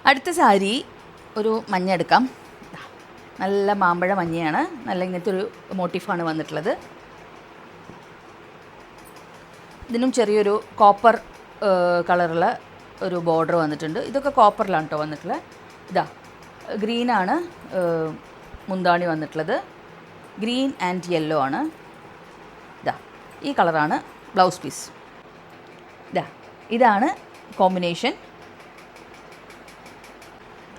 അടുത്ത സാരി ഒരു മഞ്ഞ എടുക്കാം. നല്ല മാമ്പഴ മഞ്ഞയാണ്. നല്ല ഇങ്ങനത്തെ ഒരു മോട്ടീഫാണ് വന്നിട്ടുള്ളത്. ഇതിനും ചെറിയൊരു കോപ്പർ കളറുള്ള ഒരു ബോർഡർ വന്നിട്ടുണ്ട്. ഇതൊക്കെ കോപ്പറിലാണ് കേട്ടോ വന്നിട്ടുള്ളത്. ഇതാ ഗ്രീനാണ് മുന്താണി വന്നിട്ടുള്ളത്. ഗ്രീൻ ആൻഡ് യെല്ലോ ആണ്. ഇതാ ഈ കളറാണ് ബ്ലൗസ് പീസ്. ഇതാണ് കോമ്പിനേഷൻ.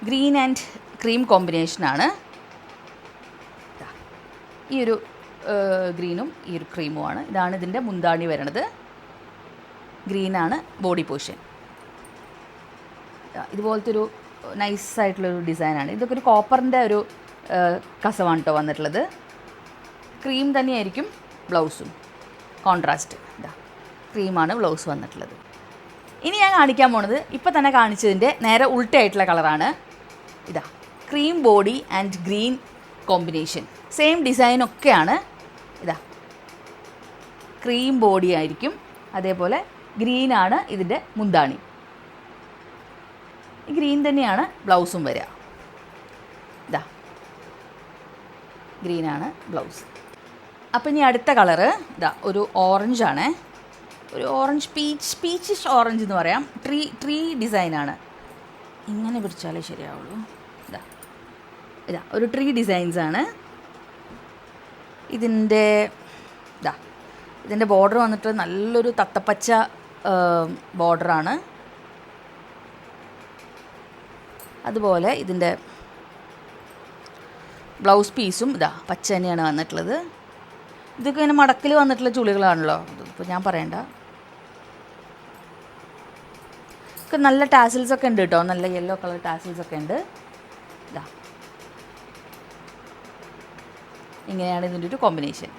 ഗ്രീൻ ആൻഡ് ക്രീം കോമ്പിനേഷനാണ്. ഈ ഒരു ഗ്രീനും ഈ ഒരു ക്രീമുമാണ്. ഇതാണ് ഇതിൻ്റെ മുന്താണി വരണത്. ഗ്രീനാണ് ബോഡി പോർഷൻ. ഇതുപോലത്തെ ഒരു നൈസായിട്ടുള്ളൊരു ഡിസൈനാണ്. ഇതൊക്കെ ഒരു കോപ്പറിൻ്റെ ഒരു കസവാണ് കേട്ടോ വന്നിട്ടുള്ളത്. ക്രീം തന്നെയായിരിക്കും ബ്ലൗസും, കോൺട്രാസ്റ്റ്. ഇതാ ക്രീമാണ് ബ്ലൗസ് വന്നിട്ടുള്ളത്. ഇനി ഞാൻ കാണിക്കാൻ പോണത് ഇപ്പോൾ തന്നെ കാണിച്ചതിൻ്റെ നേരെ ഉൾട്ടയായിട്ടുള്ള കളറാണ്. ഇതാ cream body and green combination. Same ഡിസൈനൊക്കെയാണ്. ഇതാ ക്രീം ബോഡി ആയിരിക്കും, അതേപോലെ ഗ്രീനാണ് ഇതിൻ്റെ മുന്താണി. ഈ ഗ്രീൻ തന്നെയാണ് ബ്ലൗസും വരിക. ഇതാ ഗ്രീനാണ് ബ്ലൗസ്. അപ്പോൾ ഇനി അടുത്ത കളറ് ഇതാ ഒരു ഓറഞ്ചാണ്. ഒരു ഓറഞ്ച് പീച്ചിഷ് ഓറഞ്ച് എന്ന് പറയാം. ട്രീ ഡിസൈനാണ്. ഇങ്ങനെ പിടിച്ചാലേ ശരിയാവുള്ളൂ. ഇതാ ഒരു ട്രീ ഡിസൈൻസാണ്. ഇതിൻ്റെ ബോർഡർ വന്നിട്ട് നല്ലൊരു തത്തപ്പച്ച ബോർഡറാണ്. അതുപോലെ ഇതിൻ്റെ ബ്ലൗസ് പീസും ഇതാ പച്ച തന്നെയാണ് വന്നിട്ടുള്ളത്. ഇതൊക്കെ ഇങ്ങനെ മടക്കിൽ വന്നിട്ടുള്ള ചുളികളാണല്ലോ, ഇപ്പോൾ ഞാൻ പറയണ്ട. ഒക്കെ നല്ല ടാസിൽസൊക്കെ ഉണ്ട് കേട്ടോ. നല്ല യെല്ലോ കളർ ടാസിൽസൊക്കെ ഉണ്ട്. ഇതാ ഇങ്ങനെയാണ് ഇതിൻ്റെ ഒരു കോമ്പിനേഷൻ.